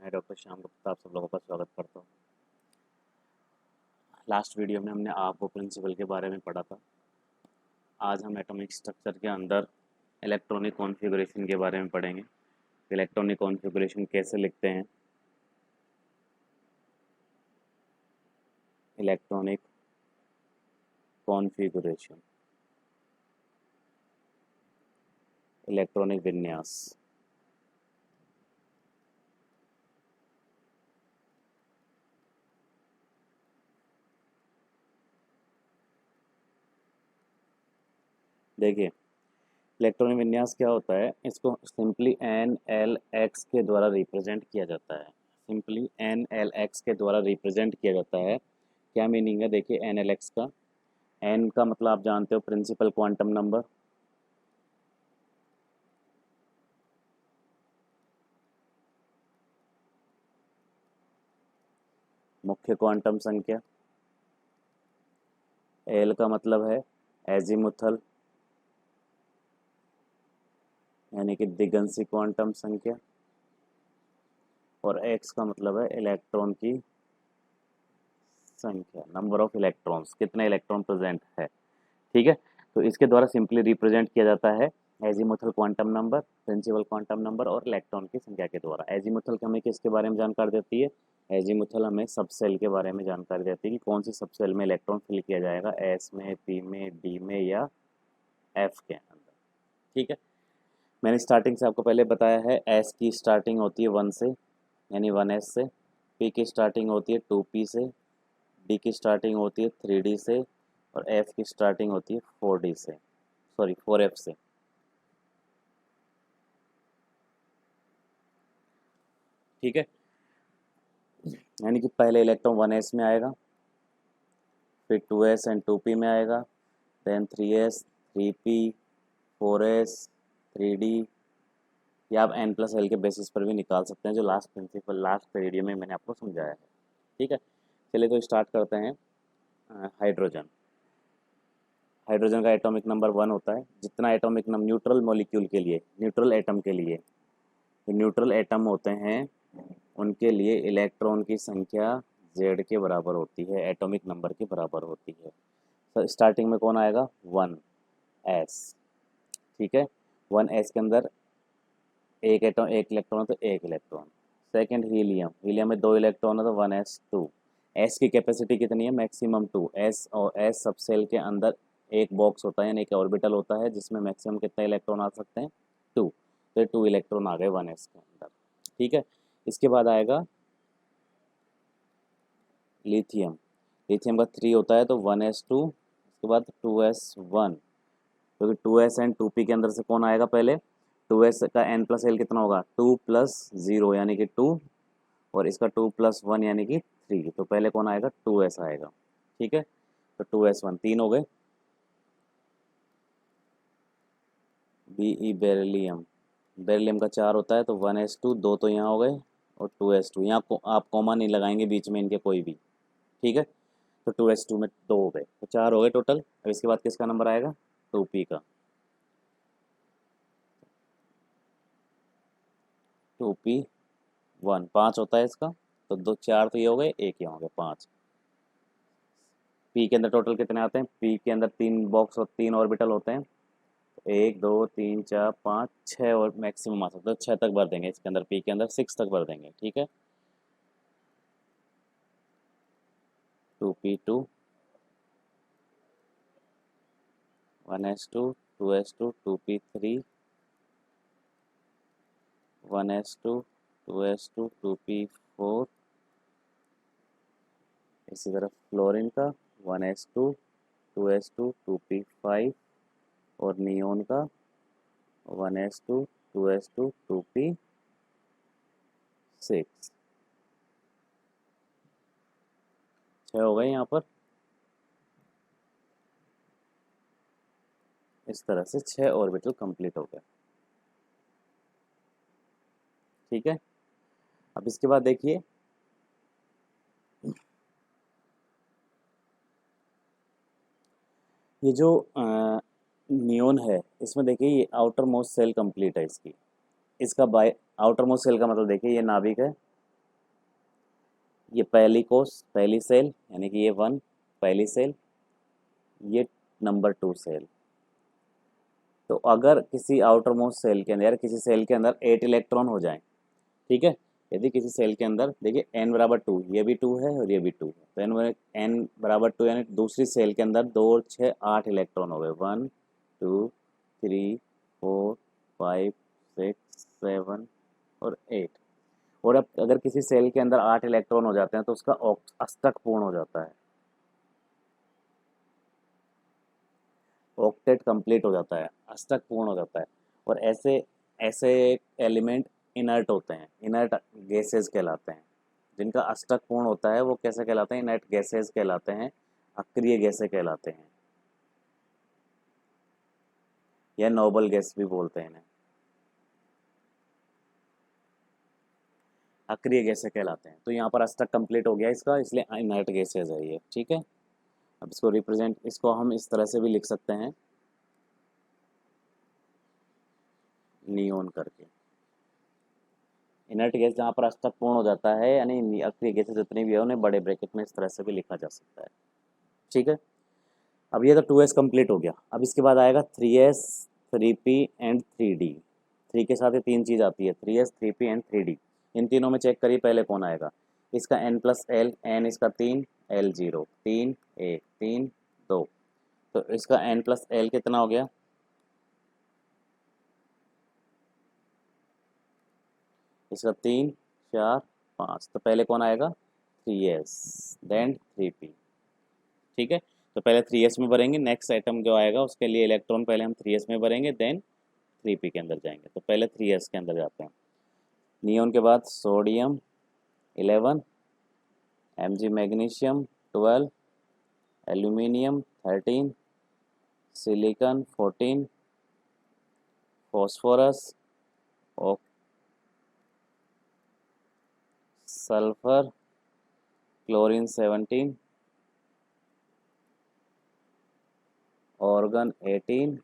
मैं डॉक्टर श्याम गुप्ता आप सब लोगों का स्वागत करता हूँ। लास्ट वीडियो में हमने आपको प्रिंसिपल के बारे में पढ़ा था। आज हम एटॉमिक स्ट्रक्चर के अंदर इलेक्ट्रॉनिक कॉन्फ़िगरेशन के बारे में पढ़ेंगे। इलेक्ट्रॉनिक कॉन्फ़िगरेशन कैसे लिखते हैं, इलेक्ट्रॉनिक कॉन्फ़िगरेशन, इलेक्ट्रॉनिक विन्यास। देखिए, इलेक्ट्रॉनिक विन्यास क्या होता है, इसको सिंपली एन एल एक्स के द्वारा रिप्रेजेंट किया जाता है। सिंपली एन एल एक्स के द्वारा रिप्रेजेंट किया जाता है। क्या मीनिंग है, देखिए एन एल एक्स का। एन का मतलब आप जानते हो प्रिंसिपल क्वांटम नंबर, मुख्य क्वांटम संख्या। एल का मतलब है एजीमुथल यानी कि दिगंशी क्वांटम संख्या, और एक्स का मतलब है इलेक्ट्रॉन की संख्या, नंबर ऑफ इलेक्ट्रॉन्स, कितने इलेक्ट्रॉन प्रेजेंट है। ठीक है, तो इसके द्वारा सिंपली रिप्रेजेंट किया जाता है azimuthal quantum number, principal quantum number और इलेक्ट्रॉन की संख्या के द्वारा। एजीमुथल हमें किसके बारे में जानकारी देती है, एजीमुथल हमें सब सेल के बारे में जानकारी देती है कि कौन सी सब सेल में इलेक्ट्रॉन फिल किया जाएगा, एस में, पी में, डी में या एफ के अंदर। ठीक है, मैंने स्टार्टिंग से आपको पहले बताया है, एस की स्टार्टिंग होती है 1 से यानी 1s से, पी की स्टार्टिंग होती है 2p से, डी की स्टार्टिंग होती है 3d से, और एफ की स्टार्टिंग होती है 4d से, सॉरी 4f से। ठीक है, यानी कि पहले इलेक्ट्रॉन 1s में आएगा, फिर 2s एंड 2p में आएगा, then 3s, 3p, 4s, 3d। या आप n प्लस एल के बेसिस पर भी निकाल सकते हैं, जो लास्ट प्रिंसिपल लास्ट पीरियड में मैंने आपको समझाया है। ठीक है, चलिए तो स्टार्ट करते हैं। हाइड्रोजन, हाइड्रोजन का एटॉमिक नंबर 1 होता है। जितना एटॉमिक नंबर न्यूट्रल मॉलिक्यूल के लिए, न्यूट्रल एटम के लिए, जो न्यूट्रल एटम होते हैं उनके लिए इलेक्ट्रॉन की संख्या z के बराबर होती है, एटॉमिक नंबर के बराबर होती है। तो स्टार्टिंग में कौन आएगा, 1s। ठीक है, 1s के अंदर एक एटॉम, एक इलेक्ट्रॉन है तो एक इलेक्ट्रॉन। सेकंड हीलियम, हीलियम में 2 इलेक्ट्रॉन है तो 1s2। एस की कैपेसिटी कितनी है, मैक्सिमम 2। एस और एस सब सेल के अंदर एक बॉक्स होता है यानी एक ऑर्बिटल होता है जिसमें मैक्सिमम कितने इलेक्ट्रॉन आ सकते हैं, 2। तो 2 इलेक्ट्रॉन आ गए 1s के अंदर। ठीक है, इसके बाद आएगा लिथियम, लिथियम का 3 होता है तो 1s2, उसके बाद 2s1। क्योंकि 2s एंड 2p के अंदर से कौन आएगा, पहले 2s का n प्लस एल कितना होगा, 2 प्लस 0 यानी कि 2, और इसका 2 प्लस 1 यानी कि 3। तो पहले कौन आएगा, 2s आएगा। ठीक है, तो 2s1 3 हो गए। बी बेरिलियम, बेरिलियम का 4 होता है तो 1s2, 2 तो यहाँ हो गए, और 2s2 यहाँ आप कॉमा नहीं लगाएंगे बीच में इनके कोई भी। ठीक है, तो 2s2 में 2 हो गए, तो 4 हो गए टोटल। अब इसके बाद किसका नंबर आएगा, 2p का। 2p1 5 होता है इसका, तो 2 4 तो ये हो गए, एक ये हो गए 5। पी के अंदर टोटल कितने आते हैं, पी के अंदर 3 बॉक्स और 3 ऑर्बिटल होते हैं, 1 2 3 4 5 6, और मैक्सिमम आ सकता है 6 तक भर देंगे इसके अंदर, पी के अंदर 6 तक भर देंगे। ठीक है, 2p2, 1s2, 2s2, 2p3, 1s2, 2s2, 2p4। इसी तरह फ्लोरीन का 1s2, 2s2, 2p5, और नियोन का 1s2, 2s2, 2p6। 6 हो गए यहाँ पर, इस तरह से 6 ऑर्बिटल कंप्लीट हो गए। ठीक है, अब इसके बाद देखिए, ये जो नियोन है इसमें देखिए ये आउटर मोस्ट सेल कंप्लीट है इसकी, इसका बाय आउटर मोस्ट सेल का मतलब देखिए ये नाभिक है, ये पहली सेल यानी कि ये 1 पहली सेल, ये नंबर 2 सेल। तो अगर किसी आउटर मोस्ट सेल के अंदर, किसी सेल के अंदर 8 इलेक्ट्रॉन हो जाएं, ठीक है, यदि किसी सेल के अंदर देखिए n बराबर 2, ये भी 2 है और ये भी 2 है, तो n बराबर 2 यानी दूसरी सेल के अंदर 2 और 6 8 इलेक्ट्रॉन हो गए, 1 2 3 4 5 6 7 और 8। और अब अगर किसी सेल के अंदर 8 इलेक्ट्रॉन हो जाते हैं तो उसका अष्टक पूर्ण हो जाता है, ऑक्टेट कंप्लीट हो जाता है, अष्टक पूर्ण हो जाता है। और ऐसे ऐसे एलिमेंट इनर्ट होते हैं, इनर्ट गैसेस कहलाते हैं। जिनका अष्टक पूर्ण होता है वो कैसे कहलाते हैं? इनर्ट गैसेस कहलाते हैं, अक्रिय गैसें कहलाते हैं, या नोबल गैस भी बोलते हैं इन्हें, अक्रिय गैसें कहलाते हैं। तो यहाँ पर अष्टक कंप्लीट हो गया इसका, इसलिए इनर्ट गैसेज है ये, ठीक है। अब इसको रिप्रेजेंट, इसको हम इस तरह से भी लिख सकते हैं, नियोन करके। इनर्ट गैस जहाँ पर अष्टक पूर्ण हो जाता है, यानी अक्रिय गैसेज जितनी भी है उन्हें बड़े ब्रैकेट में इस तरह से भी लिखा जा सकता है, ठीक है। अब ये तो 2s कंप्लीट हो गया। अब इसके बाद आएगा 3s 3p एंड 3d। 3 के साथ ये 3 चीज़ आती है, 3s 3p एंड 3d। इन तीनों में चेक करिए पहले कौन आएगा। इसका n प्लस एल, n इसका 3, l 0, 3 1 3 2, तो इसका n प्लस एल कितना हो गया? इसका 3 4 5, तो पहले कौन आएगा? 3s देन 3p, ठीक है। तो पहले 3s में भरेंगे, नेक्स्ट आइटम जो आएगा उसके लिए इलेक्ट्रॉन पहले हम 3s में भरेंगे, देन 3p के अंदर जाएंगे। तो पहले 3s के अंदर जाते हैं। नियोन के बाद sodium 11, Mg magnesium 12, aluminium 13, silicon 14, phosphorus, sulphur, chlorine 17, organ 18,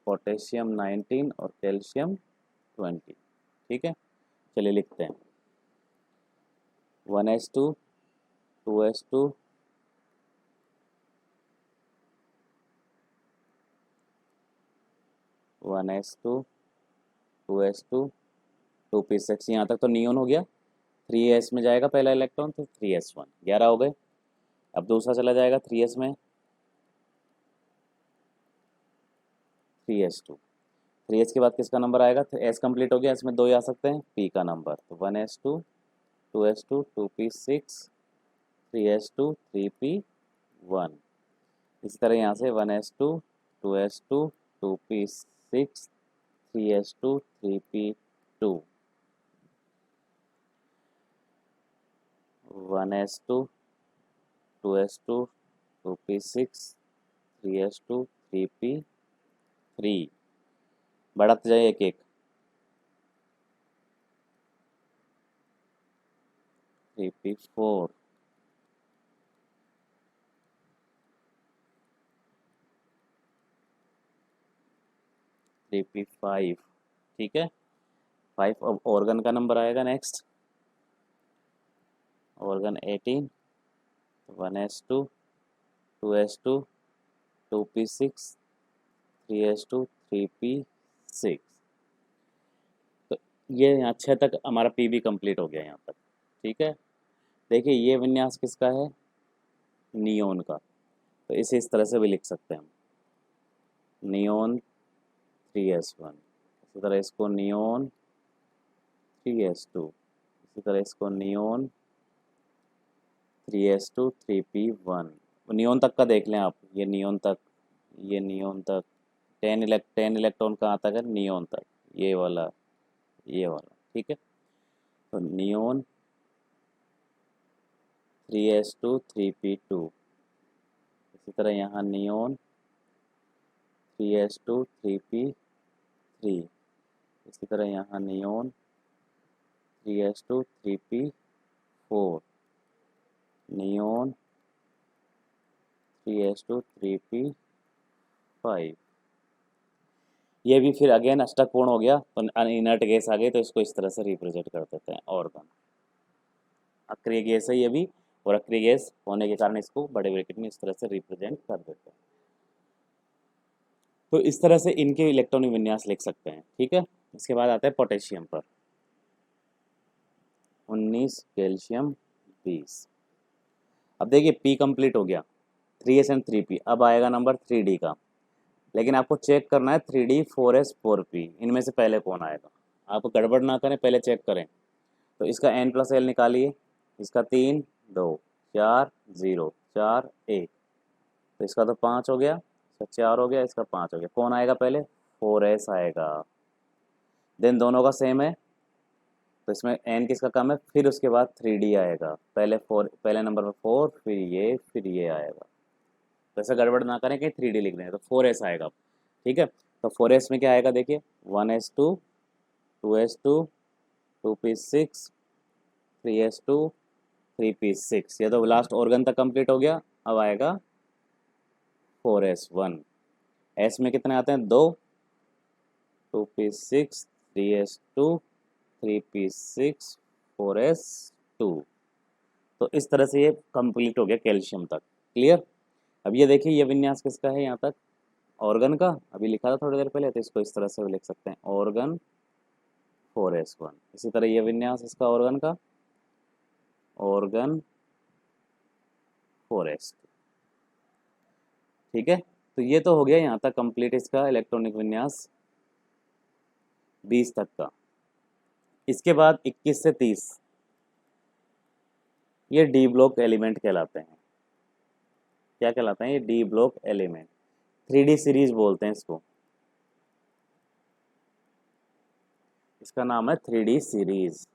potassium 19 और कैल्शियम 20, ठीक है। चलिए लिखते हैं 1s2 2s2 1s2 2s2 2p6। यहाँ तक तो नियोन हो गया। 3s में जाएगा पहला इलेक्ट्रॉन, तो 3s1 11 हो गए। अब दूसरा चला जाएगा 3s में, 3s2, 3s के बाद किसका नंबर आएगा? s कंप्लीट हो गया, इसमें 2 ही आ सकते हैं, p का नंबर, तो 1s2 2s2 2p6 3s2 3p1। इसी तरह यहाँ से 1s2 2s2 2p6 3s2 3p2 1s2 2s2 2p6 3s2 3p3। बढ़ाते जाइए एक एक, 3p4 3p5, ठीक है। 5। अब ऑर्गन का नंबर आएगा next, organ 18, 1s2 2s2 2p6 3s2 3p6। तो ये यहाँ 6 तक हमारा पी भी कंप्लीट हो गया यहाँ तक, ठीक है। देखिए ये विन्यास किसका है? नियोन का। तो इसे इस तरह से भी लिख सकते हैं हम, नियोन 3s1, इसी तरह इसको नियोन 3s2, इसी तरह इसको नियोन 3s2 3p1। नियोन तक का देख लें आप, ये नियोन तक, ये नियोन तक 10 इलेक्ट्रॉन कहाँ तक है? नियोन तक, ये वाला, ये वाला, ठीक है। तो नियोन 3s2 3p2, इसी तरह यहाँ नियोन 3s2 3p3, इसी तरह यहाँ neon 3s2 3p4, neon 3s2 3p5। ये भी फिर अगेन अष्टक पूर्ण हो गया, तो इनर्ट गैस आ गई, तो इसको इस तरह से रिप्रेजेंट कर देते हैं, ऑर्गन। अक्रिय गैस है ये भी, और अक्रिय गैस होने के कारण इसको बड़े ब्रैकेट में इस तरह से रिप्रेजेंट कर देते हैं। तो इस तरह से इनके इलेक्ट्रॉनिक विन्यास लिख सकते हैं। ठीक है, इसके बाद आता है पोटेशियम पर। 19 कैल्शियम 20। अब देखिए P कंप्लीट हो गया, 3s एंड 3p। अब आएगा नंबर 3d का, लेकिन आपको चेक करना है 3d 4s 4p इनमें से पहले कौन आएगा। आप गड़बड़ ना करें, पहले चेक करें। तो इसका n+l निकालिए, इसका 3 2 4 0 4 1, तो इसका तो 5 हो गया, इसका 4 हो गया, इसका 5 हो गया। कौन आएगा पहले? 4s आएगा। देन दोनों का सेम है, तो इसमें n किसका कम है, फिर उसके बाद 3d आएगा। पहले नंबर पर 4, फिर ये आएगा। तो ऐसा गड़बड़ ना करें कि 3d लिख रहे हैं, तो 4s आएगा। ठीक है, तो 4s में क्या आएगा देखिए, 1s2 2s2 2p6 3s2 3p6। ये तो लास्ट ऑर्गन तक कंप्लीट हो गया। अब आएगा 4s1। s में कितने आते हैं? 2 2p6 3s2 3p6 4s2। तो इस तरह से ये कंप्लीट हो गया कैल्शियम तक। क्लियर? अब ये देखिए, ये विन्यास किसका है यहाँ तक? ऑर्गन का। अभी लिखा था थोड़ी देर पहले, तो इसको इस तरह से भी लिख सकते हैं, ऑर्गन 4s1। इसी तरह ये विन्यास इसका ऑर्गन का, ऑर्गन 4s2। ठीक है, तो ये तो हो गया यहाँ तक कंप्लीट इसका इलेक्ट्रॉनिक विन्यास 20 तक का। इसके बाद 21 से 30 ये डी ब्लॉक एलिमेंट कहलाते हैं। क्या कहलाते हैं ये? D block element. 3D series बोलते हैं इसको, इसका नाम है 3D सीरीज।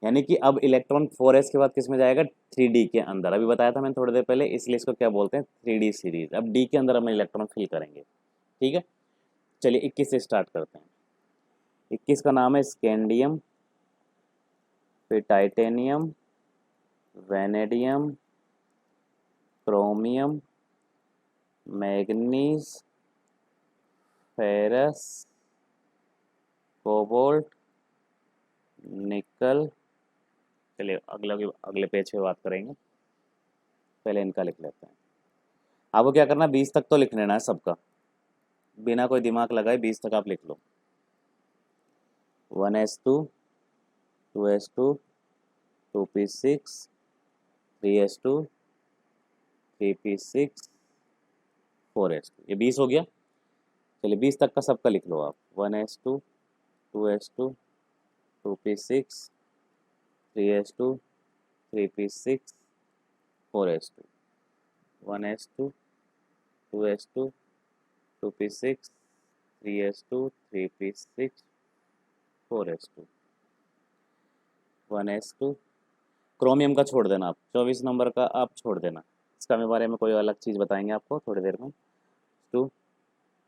यानी कि अब इलेक्ट्रॉन 4s के बाद किस में जाएगा? 3D के अंदर। अभी बताया था मैंने थोड़ी देर पहले, इसलिए इसको क्या बोलते हैं? 3D series. अब D के अंदर हम इलेक्ट्रॉन फिल करेंगे। ठीक है, चलिए 21 से स्टार्ट करते हैं। 21 का नाम है स्कैंडियम, फिर titanium, vanadium, chromium, manganese, ferrous, cobalt, निकल। चलिए अगले पेज पे बात करेंगे, पहले इनका लिख लेते हैं। आपको क्या करना है? 20 तक तो लिख लेना है सबका, बिना कोई दिमाग लगाए 20 तक आप लिख लो। 1s2 2s2 2p6 3s2 3p6 4s2। ये 20 हो गया। चलिए 20 तक का सबका लिख लो आप। 1s2 2s2 2p6 3s2 3p6 4s2। 1s2 2s2 2p6 3s2 3p6 4s2। 1s2। Chromium का छोड़ देना आप, 24 नंबर का आप छोड़ देना, इसका मेरे बारे में कोई अलग चीज़ बताएंगे आपको थोड़ी देर में। 2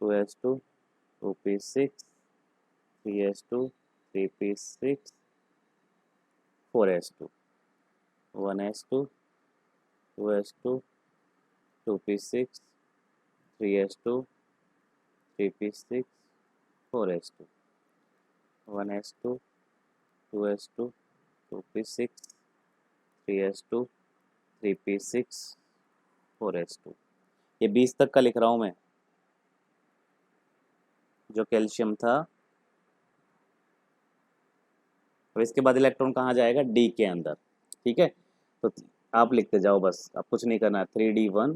2s2 2p6 3s2 3p6 4s2। 1s2 2s2 2p6 3s2 3p6 4s2। 1s2 2s2 2p6 3s2 3p6 4s2। ये 20 तक का लिख रहा हूँ मैं, जो कैल्शियम था। अब इसके बाद इलेक्ट्रॉन कहाँ जाएगा? डी के अंदर। ठीक है, तो आप लिखते जाओ बस, आप कुछ नहीं करना है। 3d1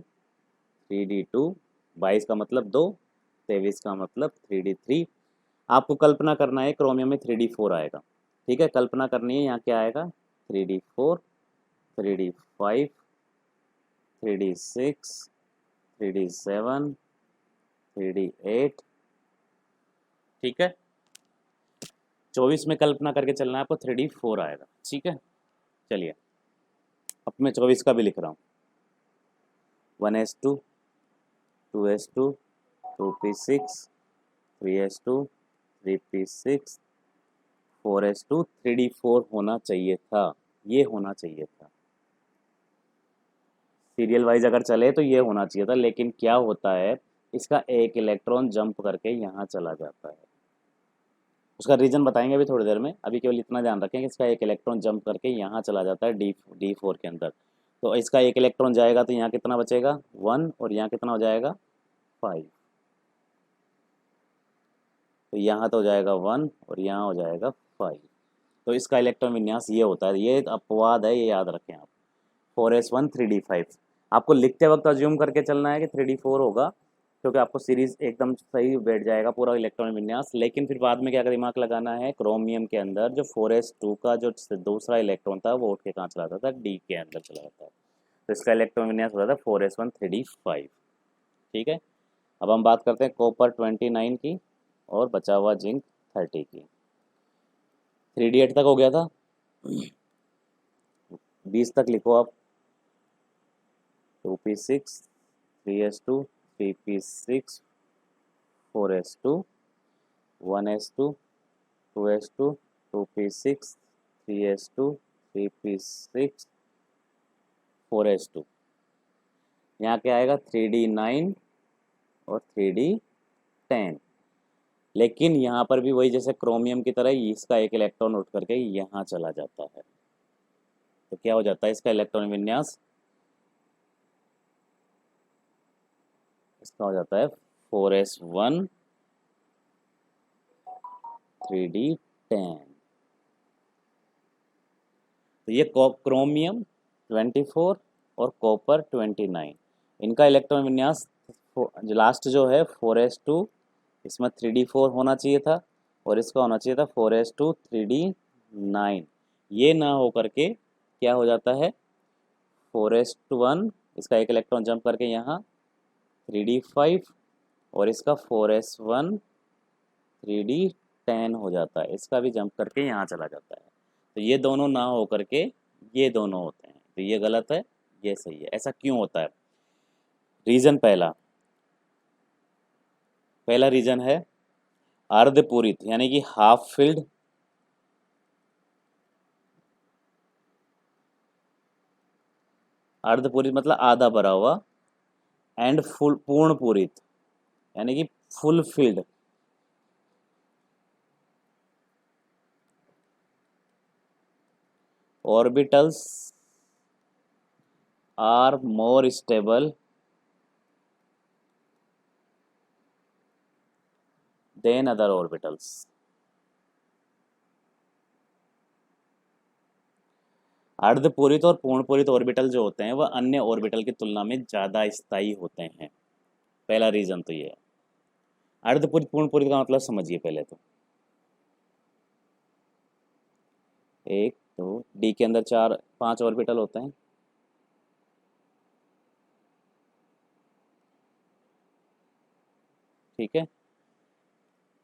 3d2, 22 का मतलब 2, 23 का मतलब 3d3। आपको कल्पना करना है क्रोमियम में 3d4 आएगा। ठीक है, कल्पना करनी है, यहाँ क्या आएगा? 3d4 3d5 3d6 3d7 3d8। ठीक है, 24 में कल्पना करके चलना है आपको, 3d4 आएगा। ठीक है, चलिए अब मैं 24 का भी लिख रहा हूँ। 1s2 2s2 2p6 3s2 3p6 4s2। 3d4 होना चाहिए था, ये होना चाहिए था। सीरियल वाइज अगर चले तो ये होना चाहिए था, लेकिन क्या होता है, इसका एक इलेक्ट्रॉन जंप करके यहाँ चला जाता है। उसका रीज़न बताएंगे अभी थोड़ी देर में। अभी केवल इतना ध्यान रखें कि इसका एक इलेक्ट्रॉन जंप करके यहाँ चला जाता है D4 के अंदर। तो इसका एक इलेक्ट्रॉन जाएगा तो यहाँ कितना बचेगा 1, और यहाँ कितना हो जाएगा 5। तो यहाँ तो हो जाएगा 1 और यहाँ हो जाएगा 5। तो इसका इलेक्ट्रॉन विन्यास ये होता है, ये अपवाद है, ये याद रखें आप। 4s1 3d5। आपको लिखते वक्त अज्यूम करके चलना है कि 3d4 होगा, क्योंकि आपको सीरीज एकदम सही बैठ जाएगा पूरा इलेक्ट्रॉन विन्यास। लेकिन फिर बाद में क्या दिमाग लगाना है, क्रोमियम के अंदर जो 4s2 का जो दूसरा इलेक्ट्रॉन था वो उठ के कहाँ चला जाता था, डी के अंदर चला जाता है। तो इसका इलेक्ट्रॉन विन्यास होता था 4s1 3d5। ठीक है, अब हम बात करते हैं कॉपर 29 की और बचा हुआ जिंक 30 की। 3d8 तक हो गया था, 20 तक लिखो आप। 2p6 3s2 3p6 4s2 1s2 2s2 2p6 3s2 3p6 4s2। यहाँ क्या आएगा 3d9 और 3d10। लेकिन यहाँ पर भी वही जैसे क्रोमियम की तरह इसका एक इलेक्ट्रॉन उठ करके यहाँ चला जाता है। तो क्या हो जाता है इसका इलेक्ट्रॉन विन्यास, इसका हो जाता है 4s1 3d10। तो ये क्रोमियम 24 और कॉपर 29, इनका इलेक्ट्रॉन विन्यास लास्ट जो है 4s2, इसमें 3d4 होना चाहिए था और इसका होना चाहिए था 4s2 3d9। ये ना हो करके क्या हो जाता है 4s1, इसका एक इलेक्ट्रॉन जंप करके यहाँ 3d5 और इसका 4s1 3d10 हो जाता है, इसका भी जंप करके यहाँ चला जाता है। तो ये दोनों ना हो करके ये दोनों होते हैं, तो ये गलत है, ये सही है। ऐसा क्यों होता है? रीजन पहला रीजन है अर्धपूरित, यानी कि हाफ फिल्ड। अर्धपूरित मतलब आधा भरा हुआ, एंड फुल पूर्ण पूरित यानी कि full filled. Orbitals are more stable than other orbitals. अर्धपूरित और पूर्णपूरित ऑर्बिटल जो होते हैं वह अन्य ऑर्बिटल की तुलना में ज़्यादा स्थायी होते हैं। पहला रीजन तो ये है। अर्धपूरित पूर्णपूरित का मतलब समझिए पहले तो। एक तो डी के अंदर 4-5 ऑर्बिटल होते हैं, ठीक है।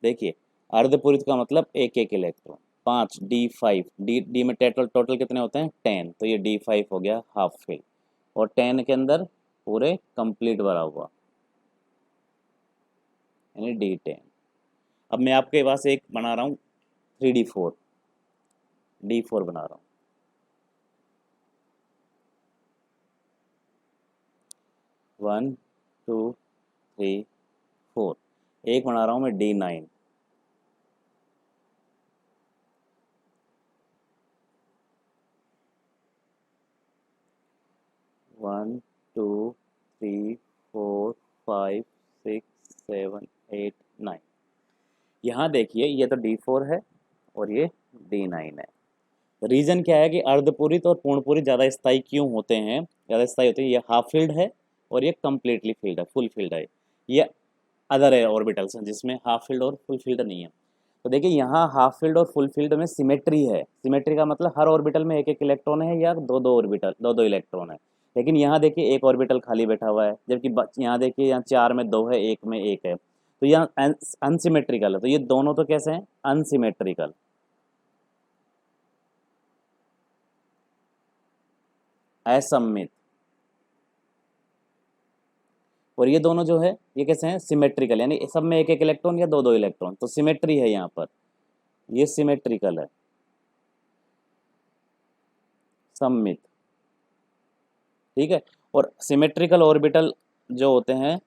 देखिए अर्धपूरित का मतलब एक एक इलेक्ट्रॉन, 5 D5, डी में टोटल कितने होते हैं 10, तो ये D5 हो गया हाफ फिल, और 10 के अंदर पूरे कंप्लीट भरा हुआ यानी D10। अब मैं आपके पास एक बना रहा हूँ 3D4, D4 बना रहा हूँ। 1 2 3 4। एक बना रहा हूँ मैं D9, 1 2 3 4 5 6 7 8 9। यहाँ देखिए ये तो D4 है और ये D9 है। रीजन क्या है कि अर्धपूरित और पूर्णपूरित ज़्यादा स्थायी क्यों होते हैं, ज़्यादा स्थायी होते हैं। ये हाफ फील्ड है और ये कम्प्लीटली फील्ड है, फुल फील्ड है। ये अदर है ऑर्बिटल्स हैं जिसमें हाफ फील्ड और फुल फील्ड नहीं है। तो देखिए यहाँ हाफ फील्ड और फुल फील्ड में सिमेट्री है। सिमेट्री का मतलब हर ऑर्बिटल में एक एक इलेक्ट्रॉन है या दो दो ऑर्बिटल, दो दो इलेक्ट्रॉन है। लेकिन यहाँ देखिए एक ऑर्बिटल खाली बैठा हुआ है, जबकि यहाँ देखिए यहाँ 4 में 2 है, 1 में 1 है। तो यहाँ अनसिमेट्रिकल है। तो ये दोनों तो कैसे हैं, अनसिमेट्रिकल, असममित। और ये दोनों जो है ये कैसे हैं, सिमेट्रिकल, यानी सब में एक एक इलेक्ट्रॉन या दो दो इलेक्ट्रॉन। तो सिमेट्री है यहाँ पर, ये सिमेट्रिकल है, सममित, ठीक है। और सिमेट्रिकल ऑर्बिटल जो होते हैं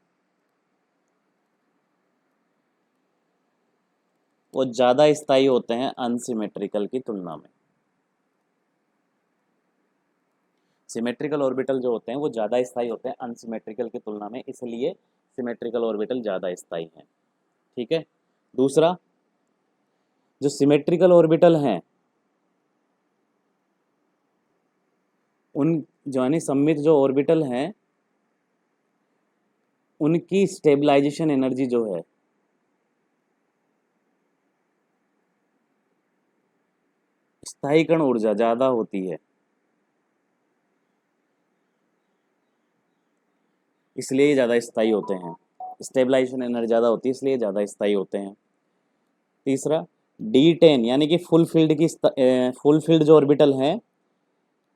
वो ज़्यादा स्थायी होते हैं अनसिमेट्रिकल की तुलना में। सिमेट्रिकल ऑर्बिटल जो होते हैं वो ज़्यादा स्थायी होते हैं अनसिमेट्रिकल की तुलना में, इसलिए सिमेट्रिकल ऑर्बिटल ज़्यादा स्थायी हैं। ठीक है। दूसरा, जो सिमेट्रिकल ऑर्बिटल हैं उन जो यानी सममित जो ऑर्बिटल हैं उनकी स्टेबलाइजेशन एनर्जी जो है स्थायीकरण ऊर्जा ज़्यादा होती है, इसलिए ये ज़्यादा स्थायी होते हैं। स्टेबलाइजेशन एनर्जी ज़्यादा होती है इसलिए ज़्यादा स्थायी होते हैं। तीसरा, D10 यानी कि फुल फील्ड जो ऑर्बिटल हैं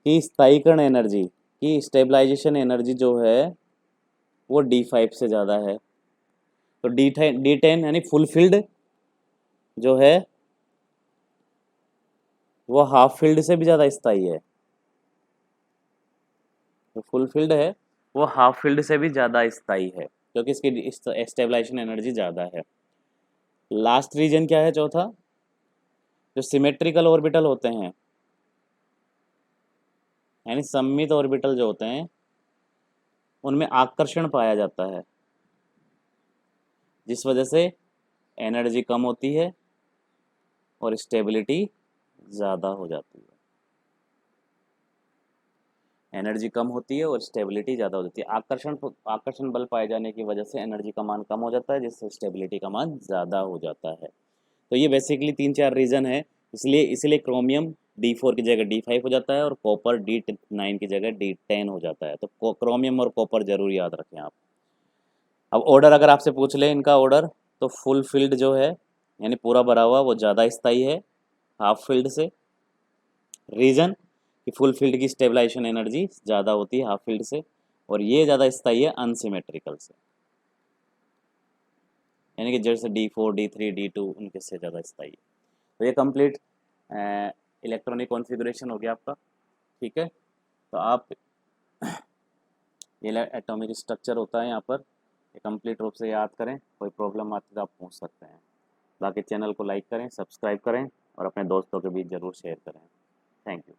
की स्थायीकरण एनर्जी की स्टेबलाइजेशन एनर्जी जो है वो D5 से ज़्यादा है। तो D10 यानी फुल फील्ड जो है वो हाफ फील्ड से भी ज़्यादा स्थायी है। जो फुल फील्ड है वो हाफ फील्ड से भी ज़्यादा स्थायी है क्योंकि इसकी स्टेबलाइजेशन एनर्जी ज़्यादा है। लास्ट रीजन क्या है चौथा, जो सिमेट्रिकल ऑर्बिटल होते हैं यानी सममित ऑर्बिटल जो होते हैं उनमें आकर्षण पाया जाता है, जिस वजह से एनर्जी कम होती है और स्टेबिलिटी ज़्यादा हो जाती है। एनर्जी कम होती है और स्टेबिलिटी ज़्यादा हो जाती है। आकर्षण बल पाए जाने की वजह से एनर्जी का मान कम हो जाता है, जिससे स्टेबिलिटी का मान ज़्यादा हो जाता है। तो ये बेसिकली 3-4 रीज़न है, इसलिए क्रोमियम D4 की जगह D5 हो जाता है और कॉपर D9 की जगह D10 हो जाता है। तो क्रोमियम और कॉपर जरूर याद रखें आप। अब ऑर्डर अगर आपसे पूछ ले इनका ऑर्डर, तो फुल फील्ड जो है यानी पूरा भरा हुआ वो ज़्यादा स्थायी है हाफ फील्ड से। रीज़न कि फुल फील्ड की स्टेबलाइजेशन एनर्जी ज़्यादा होती है हाफ फील्ड से, और ये ज़्यादा स्थायी है अनसिमेट्रिकल से, यानी कि जैसे D4 D3 D2 उनके से ज़्यादा स्थायी है। तो ये कंप्लीट इलेक्ट्रॉनिक कॉन्फ़िगरेशन हो गया आपका। ठीक है। तो आप ये एटॉमिक स्ट्रक्चर होता है यहाँ पर, ये कंप्लीट रूप से याद करें। कोई प्रॉब्लम आती है तो आप पूछ सकते हैं। बाकी चैनल को लाइक करें, सब्सक्राइब करें और अपने दोस्तों के बीच ज़रूर शेयर करें। Thank you.